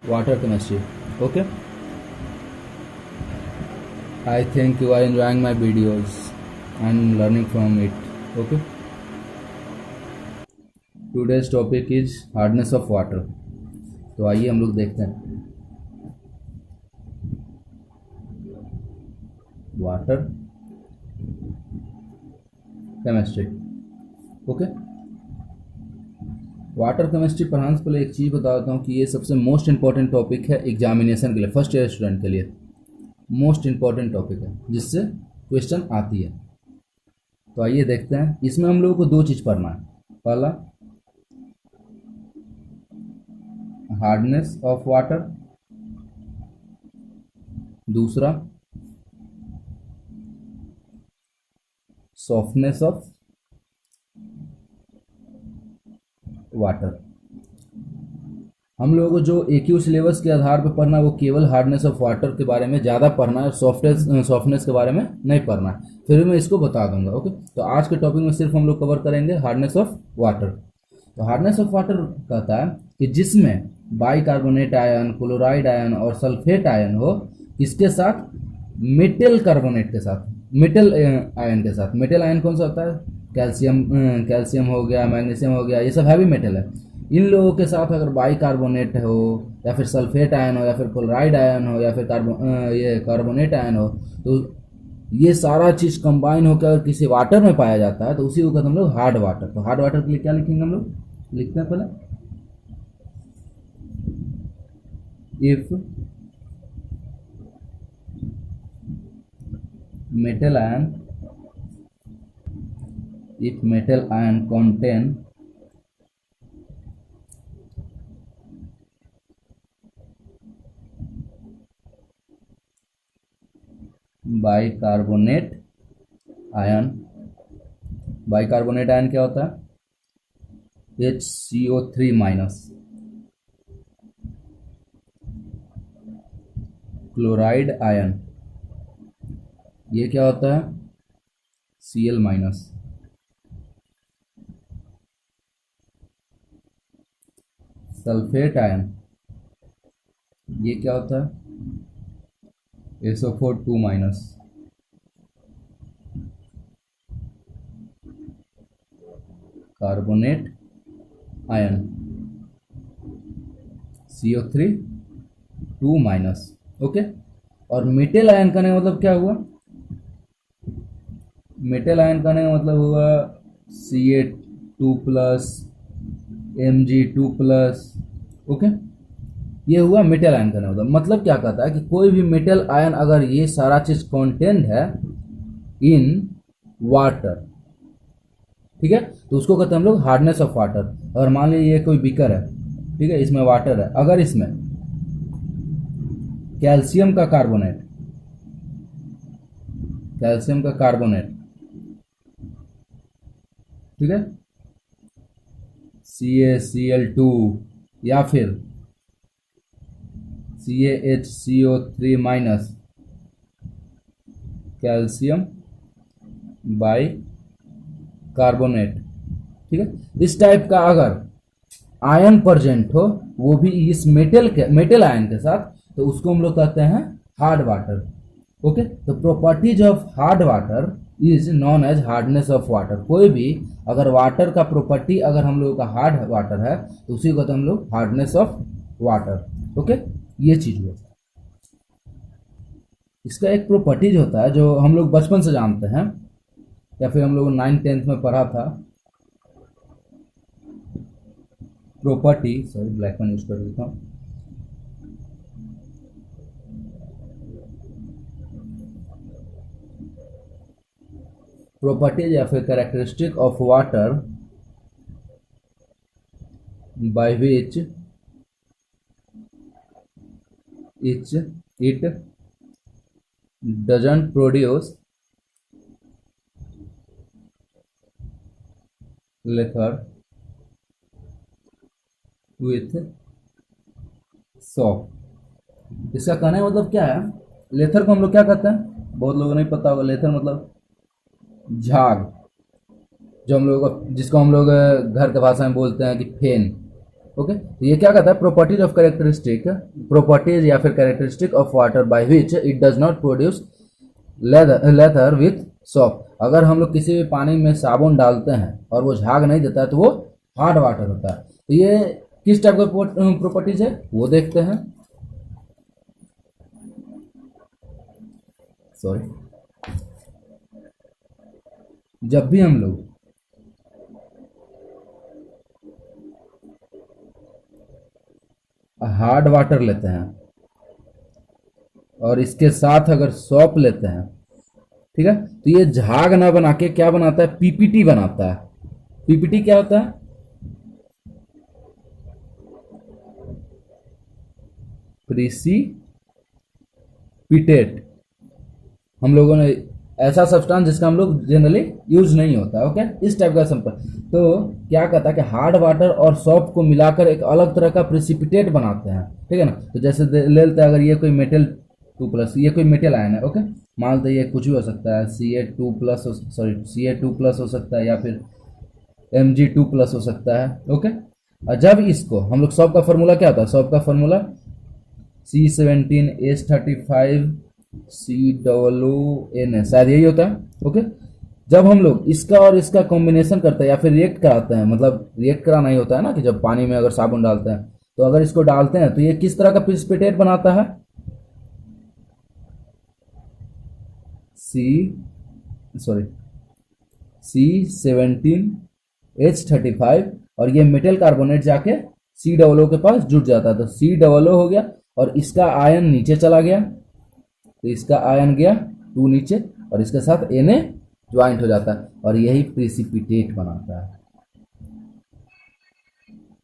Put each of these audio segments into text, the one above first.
water chemistry. Okay, I think you are enjoying my videos and learning from it. Okay, today's topic is hardness of water. तो आइए हम लोग देखते हैं water chemistry. Okay, water chemistry पढ़ाने से पहले एक चीज़ बता देता हूँ कि ये सबसे मोस्ट इंपॉर्टेंट टॉपिक है एग्जामिनेशन के लिए. फर्स्ट ईयर स्टूडेंट के लिए मोस्ट इंपॉर्टेंट टॉपिक है जिससे क्वेश्चन आती है. तो आइए देखते हैं. इसमें हम लोगों को दो चीज़ पढ़ना है. पहला हार्डनेस ऑफ वाटर, दूसरा सॉफ्टनेस ऑफ वाटर. हम लोगों को जो AQ सिलेबस के आधार पर पढ़ना है वो केवल हार्डनेस ऑफ वाटर के बारे में ज़्यादा पढ़ना है, सॉफ्टनेस के बारे में नहीं पढ़ना है. फिर मैं इसको बता दूंगा. ओके, तो आज के टॉपिक में सिर्फ हम लोग कवर करेंगे हार्डनेस ऑफ वाटर. तो हार्डनेस ऑफ वाटर कहता है कि जिसमें बाइकार्बोनेट आयन, क्लोराइड आयन और सल्फेट आयन हो, इसके साथ मेटल कार्बोनेट के साथ, मेटल आयन के साथ. मेटल आयन कौन सा होता है? कैल्शियम हो गया, मैग्नीशियम हो गया, ये सब हैवी मेटल है. इन लोगों के साथ अगर बाइकार्बोनेट हो या फिर सल्फेट आयन हो या फिर क्लोराइड आयन हो या फिर ये कार्बोनेट आयन हो, तो ये सारा चीज़ कंबाइन होकर अगर किसी वाटर में पाया जाता है तो उसी को कहते हैं हम लोग हार्ड वाटर. तो हार्ड वाटर के लिए क्या लिखेंगे हम लोग? लिखते हैं पहले if metal ion contain bicarbonate ion. Bicarbonate ion क्या होता है? HCO3 minus. क्लोराइड आयन ये क्या होता है? Cl minus. सल्फेट आयन ये क्या होता है? SO4 2 minus. Carbonate ion CO3 2 minus. Okay, और मेटल आयन का मतलब क्या हुआ? मेटल आयन का मतलब हुआ Ca2 plus Mg2 plus. Okay, ये हुआ मेटल आयन का मतलब क्या कहता है कि कोई भी मेटल आयन अगर ये सारा चीज कंटेंट है इन वाटर, ठीक है, तो उसको कहते हैं हम लोग हार्डनेस ऑफ वाटर. और मान लीजिए ये कोई बीकर है, ठीक है, इसमें वाटर है, अगर इसमें कैल्शियम का कार्बोनेट ठीक है, CaCl2 या फिर CaHCO3 minus calcium by carbonate, ठीक है, इस टाइप का अगर आयन प्रेजेंट हो वो भी इस मेटल आयन के साथ, तो उसको हम लोग कहते हैं हार्ड वाटर. ओके, तो properties of hard water is known as hardness of water. कोई भी अगर वाटर का प्रॉपर्टी अगर हम लोगों का हार्ड वाटर है तो उसी को कहते हैं हम लोग हार्डनेस ऑफ वाटर. ओके, ये चीज हुआ. इसका एक प्रॉपर्टीज होता है जो हम लोग बचपन से जानते हैं या फिर हम लोग 9th-10th में पढ़ा था. Property, sorry black pen use कर देता हूँ. प्रॉपर्टीज या फिर characteristic of water by which it doesn't produce liquor with soap. इसका कहने का मतलब क्या है? लेथर को हम लोग क्या कहते हैं? बहुत लोगों को नहीं पता होगा. लेथर मतलब झाग, जो हम लोग जिसको हम लोग घर के भाषा में बोलते हैं कि फेन. ओके, तो ये क्या कहता है, प्रॉपर्टीज ऑफ कैरेक्टरिस्टिक, प्रॉपर्टीज या फिर characteristic of water by which it does not produce leather with shop. अगर हम लोग किसी भी पानी में साबुन डालते हैं और वो झाग नहीं देता है तो वो हार्ड वाटर होता है। तो ये किस टाइप का प्रॉपर्टीज है वो देखते हैं। सॉरी, जब भी हम लोग हार्ड वाटर लेते हैं और इसके साथ अगर सॉप लेते हैं, ठीक है, तो ये झाग ना बना के क्या बनाता है, पीपीटी बनाता है। पीपीटी क्या होता है, प्रिसिपिटेट। हम लोगों ने ऐसा सब्सटेंस जिसका हम लोग जनरली यूज नहीं होता, ओके, इस टाइप का सिंपल। तो क्या कहता है कि हार्ड वाटर और सॉफ्ट को मिलाकर एक अलग तरह का प्रिसिपिटेट बनाते हैं, ठीक है ना। तो जैसे ले लेते हैं, अगर ये कोई मेटल 2+, ये कोई मेटल आयन है, ओके, मान लेते ये कुछ भी हो सकता है, Ca2+, सॉरी Ca2+ हो सकता है या फिर Mg2+ हो सकता है, ओके। और जब इसको हम लोग, सॉफ्ट का फॉर्मूला क्या होता है, सॉफ्ट का फॉर्मूला C17H35 COON, शायद यही होता है, ओके। जब हम लोग इसका और इसका कॉम्बिनेशन करते हैं या फिर रिएक्ट कराते हैं, मतलब रिएक्ट कराना ही होता है ना, कि जब पानी में अगर साबुन डालते हैं तो अगर इसको डालते हैं तो ये किस तरह का प्रिसिपिटेट बनाता है, C17H35, और ये मेटल कार्बोनेट जाके COO के पास जुड़ जाता है, तो COO हो गया और इसका आयन नीचे चला गया, तो इसका आयन गया 2 नीचे और इसके साथ Na ज्वाइंट हो जाता है और यही प्रिसिपिटेट बनाता है,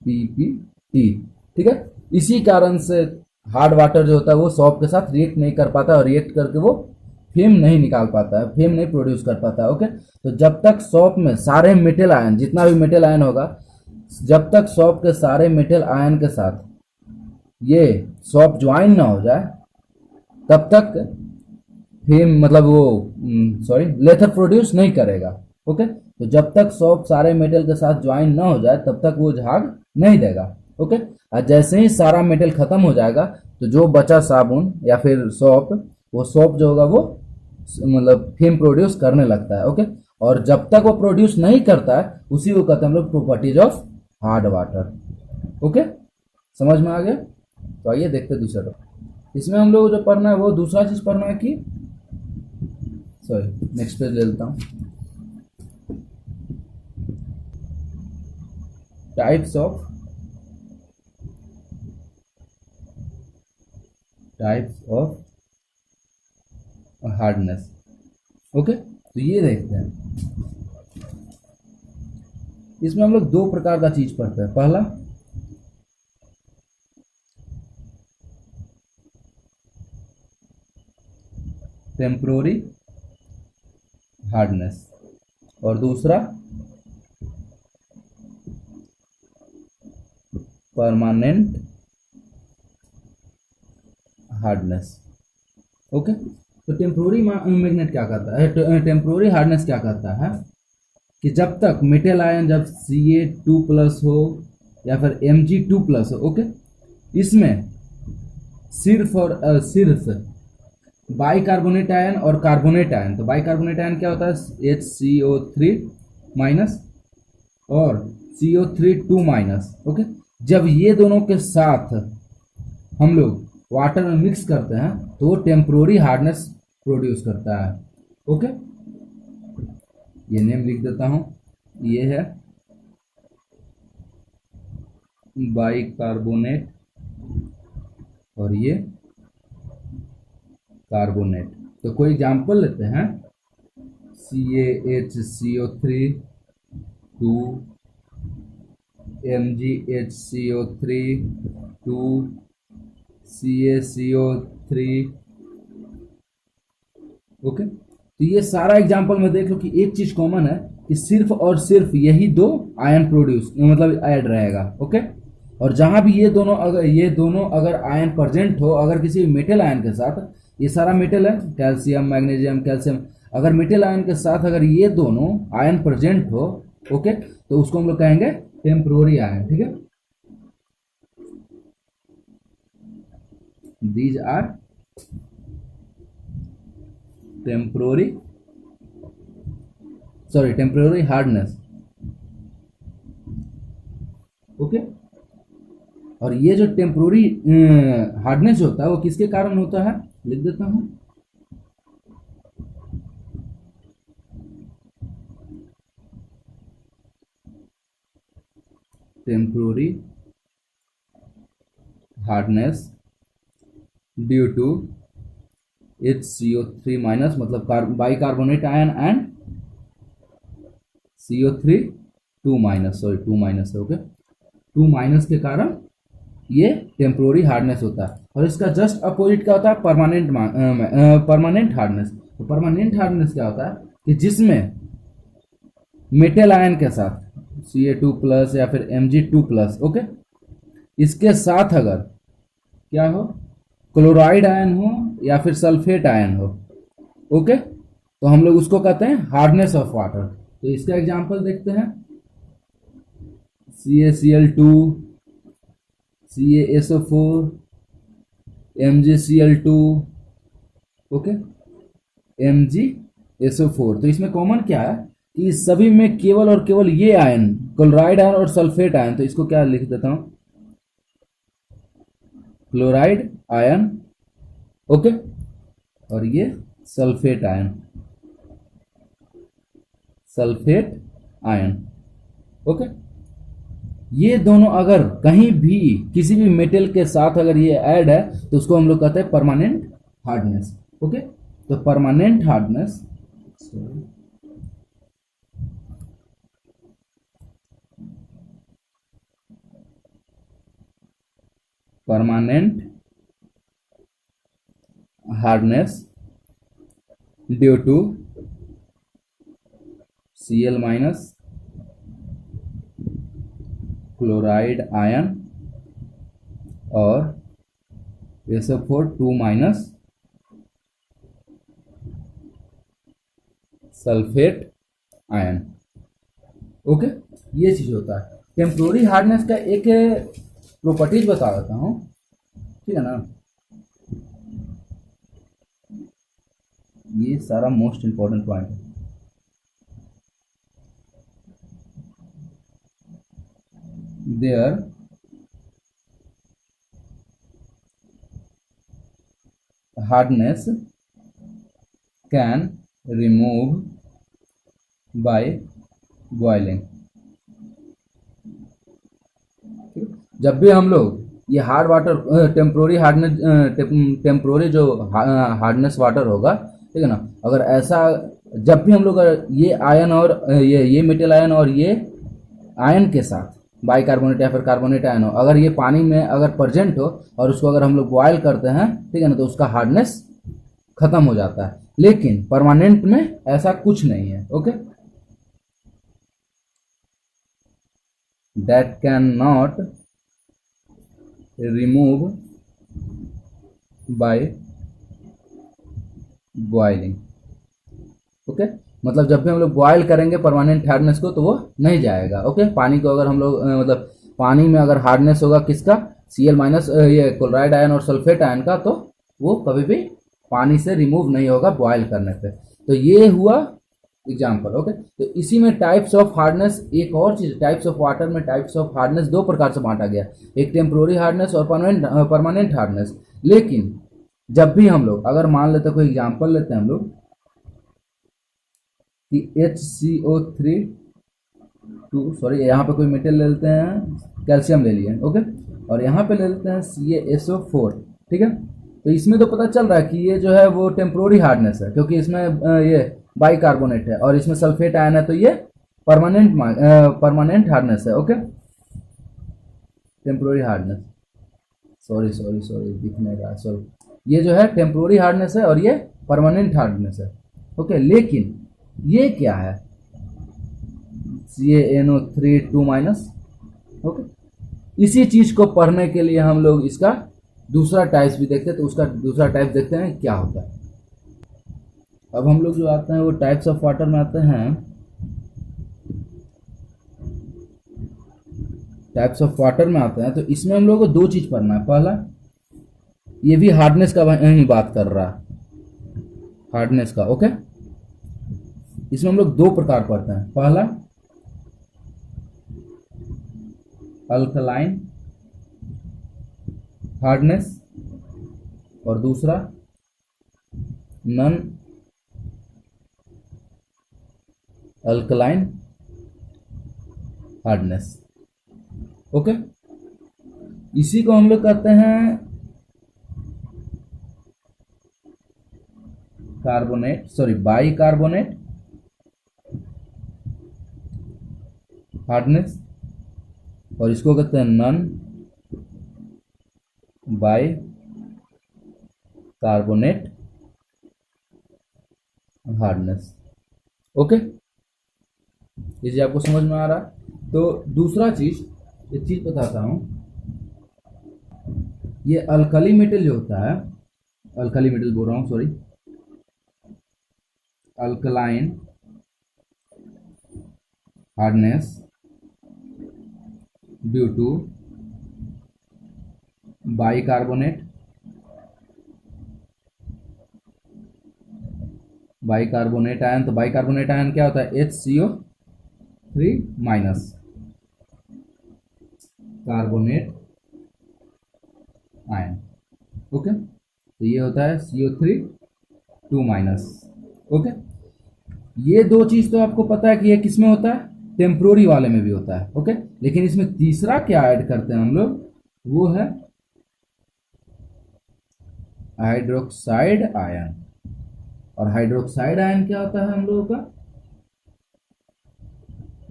PPT, ठीक है। इसी कारण से हार्ड वाटर जो होता है वो सॉफ्ट के साथ रिएक्ट नहीं कर पाता और रिएक्ट करके वो फेम नहीं निकाल पाता है, फेम नहीं प्रोड्यूस कर पाता है, ओके। तो जब तक सॉफ्ट में सारे मेटल आयन, जितना भी मेटल आयन होगा, जब तक सॉफ्ट के सारे मेटल आयन के साथ ये सॉफ्ट ज्वाइन ना हो जाए तब तक फेम, मतलब वो लेथर प्रोड्यूस नहीं करेगा, ओके। तो जब तक सॉफ्ट सारे मेटल के साथ ज्वाइन ना हो जाए तब तक वो झाग नहीं देगा, ओके। और जैसे ही सारा मेटल खत्म हो जाएगा तो जो बचा साबुन या फिर सॉफ्ट, वो सॉफ्ट जो होगा वो मतलब फेम प्रोड्यूस करने लगता है, ओके। और जब तक वो प्रोड्यूस नहीं करता है उसी को कहते हैं हम लोग properties of hard water, okay, समझ में आ गया। तो आइए देखते हैं दूसरा टॉपिक। इसमें हम लोग जो पढ़ना है वो दूसरा चीज पढ़ना है कि, सॉरी नेक्स्ट पेज ले लेता हूँ, टाइप्स ऑफ हार्डनेस, ओके। तो ये देखते हैं, इसमें हम लोग 2 प्रकार का चीज पढ़ते हैं। पहला टेम्पोररी हार्डनेस और दूसरा परमानेंट हार्डनेस, ओके। तो टेम्पोररी मैग्नेट क्या कहता है, टेम्पोररी हार्डनेस क्या कहता है कि जब तक मेटल आयन जब Ca2+ हो या फिर Mg2+ हो, ओके, इसमें सिर्फ और सिर्फ बाइकार्बोनेट आयन और कार्बोनेट आयन, तो बाइकार्बोनेट आयन क्या होता है, HCO3- और CO3 ओके। जब ये दोनों के साथ हम लोग वाटर में मिक्स करते हैं तो वो टेम्पोररी हार्डनेस प्रोड्यूस करता है, ओके। ये नेम लिख देता हूं, ये है बाइकार्बोनेट और ये कार्बोनेट। तो कोई एग्जांपल लेते हैं, CaHCO3 2 MgHCO3 2 CaCO3, ओके। तो ये सारा एग्जांपल में देख लो कि एक चीज कॉमन है कि सिर्फ और सिर्फ यही 2 आयन प्रोड्यूस मतलब ऐड रहेगा, ओके। और जहां भी ये दोनों अगर आयन प्रेजेंट हो, अगर किसी मेटल आयन के साथ, ये सारा मेटल है, कैल्शियम मैग्नीशियम कैल्शियम, अगर मेटल आयन के साथ अगर ये दोनों आयन प्रेजेंट हो, ओके, तो उसको हम लोग कहेंगे टेम्पोररी आयन, ठीक है। These are temporary temporary hardness. Okay, और ये जो टेम्पोररी हार्डनेस होता है वो किसके कारण होता है, लिख देता हूं। Temporary hardness due to HCO3 minus, मतलब बाइकार्बोनेट आयन and CO3 2 minus, sorry 2 minus है, ओके, 2 माइनस के कारण ये टेम्पोररी हार्डनेस होता है। और इसका जस्ट अपोजिट क्या होता है, परमानेंट हार्डनेस। तो परमानेंट हार्डनेस क्या होता है कि जिसमें मेटल आयन के साथ Ca2 प्लस या फिर Mg2 प्लस, ओके, इसके साथ अगर क्या हो, क्लोराइड आयन हो या फिर सल्फेट आयन हो, ओके, तो हम लोग उसको कहते हैं हार्डनेस ऑफ वाटर। तो इसका एग्जांपल देखते हैं, CaCl2, CaSO4, MgCl2, okay, MgSO4। तो इसमें कॉमन क्या है कि इस सभी में केवल और केवल ये आयन, क्लोराइड आयन और सल्फेट आयन, तो इसको क्या लिख देता हूं, क्लोराइड आयन, ओके, और ये सल्फेट आयन, ओके। ये दोनों अगर कहीं भी किसी भी मेटल के साथ अगर ये ऐड है तो उसको हम लोग कहते हैं परमानेंट हार्डनेस, ओके। तो permanent hardness, due to Cl minus, chloride ion और SO4 2 minus, sulphate ion, okay. ये चीज होता है। टेम्पोररी हार्डनेस का एक प्रॉपर्टीज बता देता हूं, ठीक है ना। ये सारा मोस्ट इंपॉर्टेंट पॉइंट है। There hardness can remove by boiling. जब भी हम लोग ये हार्ड वाटर, टेम्पोररी जो हार्डनेस वाटर होगा, ठीक है ना, अगर ऐसा जब भी हम लोग ये आयन और ये मेटल आयन और ये आयन के साथ बाइकार्बोनेट या फिर कार्बोनेट आयन हो, अगर ये पानी में अगर प्रेजेंट हो और उसको अगर हम लोग बॉयल करते हैं, ठीक है ना, तो उसका हार्डनेस खत्म हो जाता है। लेकिन परमानेंट में ऐसा कुछ नहीं है, okay, that can not remove by boiling, okay. मतलब जब भी हम लोग बॉयल करेंगे परमानेंट हार्डनेस को तो वो नहीं जाएगा, ओके। पानी को अगर हम लोग मतलब पानी में अगर हार्डनेस होगा किसका, Cl माइनस, ये क्लोराइड आयन और सल्फेट आयन का, तो वो कभी भी पानी से रिमूव नहीं होगा बॉयल करने पे। तो ये हुआ एग्जाम्पल, ओके। तो इसी में टाइप्स ऑफ हार्डनेस, एक और चीज, टाइप्स ऑफ वाटर में टाइप्स ऑफ हार्डनेस दो प्रकार से बांटा गया, एक टेम्पोररी हार्डनेस और परमानेंट हार्डनेस। लेकिन जब भी हम लोग अगर मान लेते, कोई एग्जाम्पल लेते हैं हम लोग कि HCO3 2, सॉरी, यहाँ पे कोई मेटल ले लेते हैं, कैल्शियम ले लिए, ओके, और यहाँ पे ले लेते हैं CaSO4, ठीक है। तो इसमें तो पता चल रहा है कि ये जो है वो टेम्पोररी हार्डनेस है, क्योंकि इसमें ये बाइकार्बोनेट है और इसमें सल्फेट आयन है, तो ये परमानेंट हार्डनेस है, ओके। टेम्पोररी हार्डनेस, सॉरी दिखने का, सॉरी, ये जो है टेम्पोररी हार्डनेस है और ये परमानेंट हार्डनेस है, ओके। लेकिन ये क्या है, CaNO3 2 माइनस, ओके। इसी चीज को पढ़ने के लिए हम लोग इसका दूसरा टाइप्स भी देखते हैं, तो उसका दूसरा टाइप देखते हैं क्या होता है। अब हम लोग जो आते हैं वो टाइप्स ऑफ वाटर में आते हैं। टाइप्स ऑफ वाटर में आते हैं तो इसमें हम लोग को दो चीज पढ़ना है। पहला ये भी हार्डनेस का ही बात कर रहा है, हार्डनेस का। ओके, इसमें हम लोग दो प्रकार पढ़ते हैं। पहला अल्कलाइन हार्डनेस और दूसरा नॉन अल्कलाइन हार्डनेस। ओके, इसी को हम लोग कहते हैं carbonate, sorry by carbonate hardness, और इसको कहते हैं non by carbonate hardness. Okay, ये आपको समझ में आ रहा है। तो दूसरा चीज, एक चीज बताता हूं, ये अल्कली मेटल जो होता है, अल्कली मेटल बोल रहा हूं, sorry, alkaline hardness due to bicarbonate ion. तो बाइकार्बोनेट आयन क्या होता है? HCO3 minus carbonate ion. Okay, तो ये होता है CO3 2 माइनस। ओके, ये दो चीज तो आपको पता है कि ये किसमें होता है, टेम्प्रोरी वाले में भी होता है। ओके, लेकिन इसमें तीसरा क्या ऐड करते हैं हम लोग, वो है हाइड्रोक्साइड आयन। और हाइड्रोक्साइड आयन क्या होता है हम लोगों का?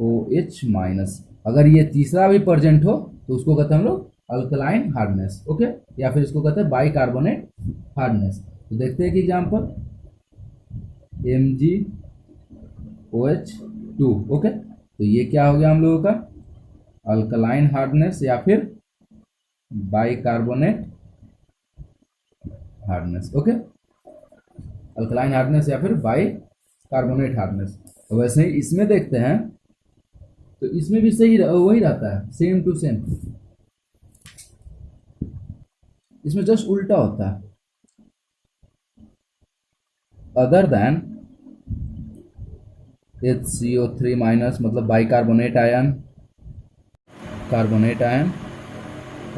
OH minus. अगर ये तीसरा भी प्रेजेंट हो तो उसको कहते हैं हम लोग अल्कलाइन हार्डनेस। ओके, या फिर इसको कहते हैं बाइकार्बोनेट हार्डनेस। तो देखते हैं कि एग्जांपल MgOH2। ओके, तो ये क्या हो गया हम लोगों का? अल्कलाइन हार्डनेस या फिर bicarbonate hardness. Okay, alkaline hardness या फिर बाइकार्बोनेट हार्डनेस। तो वैसे ही इसमें देखते हैं, तो इसमें भी सही वही रहता है, सेम टू सेम। इसमें जस्ट उल्टा होता है, अदर देन HCO3 माइनस मतलब बाइकार्बोनेट आयन, कार्बोनेट आयन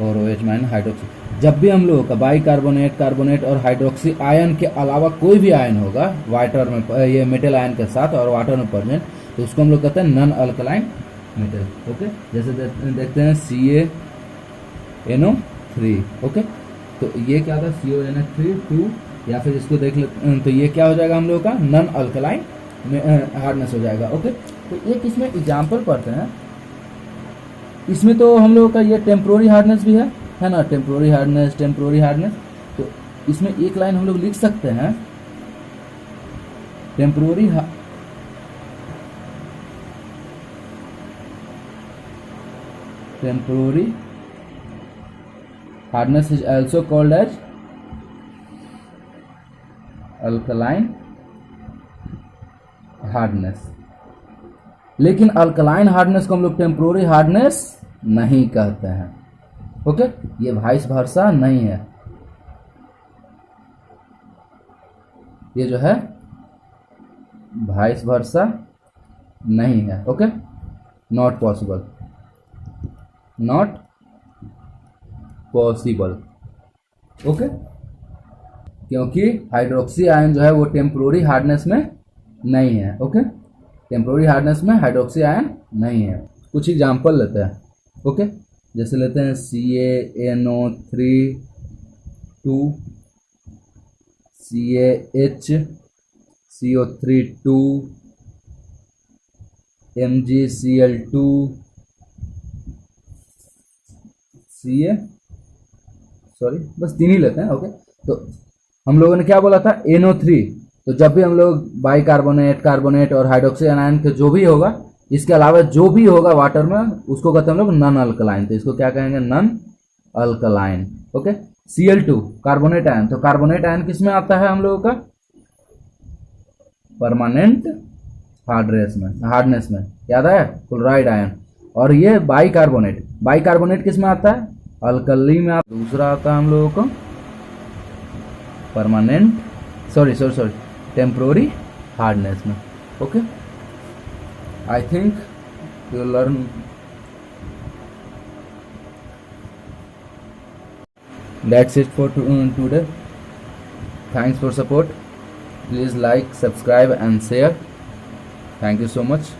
और OH माइनस हाइड्रोक्सी। जब भी हम लोगों का बाइकार्बोनेट, कार्बोनेट और हाइड्रोक्सी आयन के अलावा कोई भी आयन होगा वाटर में, ये मेटल आयन के साथ और वाटर में प्रेजेंट, तो उसको हम लोग कहते हैं नॉन अल्कलाइन मेटल। ओके, जैसे देखते हैं CaNO3। ओके, तो ये क्या था? CONH3 2, या फिर इसको देख लेते, तो ये क्या हो जाएगा हम लोगों का? नॉन अल्कलाइन हार्डनेस हो जाएगा। ओके, तो एक इसमें एग्जाम्पल पढ़ते हैं। इसमें तो हम लोगों का ये टेम्प्रोरी हार्डनेस भी है ना, टेम्प्रोरी हार्डनेस, टेम्प्रोरी हार्डनेस। तो इसमें एक लाइन हम लोग लिख सकते हैं, temporary hardness is also called as alkaline hardness. लेकिन अल्कलाइन हार्डनेस को हम लोग टेम्प्रोरी हार्डनेस नहीं कहते हैं। ओके, ये वाइस वर्सा नहीं है, ये जो है वाइस वर्सा नहीं है। Okay, not possible, not possible. Okay, क्योंकि हाइड्रोक्सी आयन जो है वो टेम्प्रोरी हार्डनेस में नहीं है। ओके, टेम्प्रोरी हार्डनेस में हाइड्रोक्सी आयन नहीं है। कुछ एग्जांपल लेते हैं। ओके, जैसे लेते हैं CaNO3 2, CaHCO3 2, MgCl2, बस तीन ही लेते हैं। ओके, तो हम लोगों ने क्या बोला था? NO3। तो जब भी हम लोग बाइकार्बोनेट, कार्बोनेट और हाइड्रोक्सी आयन के जो भी होगा, इसके अलावा जो भी होगा वाटर में, उसको कहते हैं हम लोग नॉन अल्कलाइन। तो इसको क्या कहेंगे? Non alkaline. Okay, Cl2 carbonate ion. तो कार्बोनेट आयन किस में आता है हम लोगों का? परमानेंट हार्डनेस में, याद है? Chloride ion. और ये बाइकार्बोनेट किस में आता है? अल्कली में। दूसरा आता है हम लोगों को परमानेंट सॉरी टेम्प्रोरी हार्डनेस में. Okay, I think you learn. That's it for today. Thanks for support. Please like, subscribe and share. Thank you so much.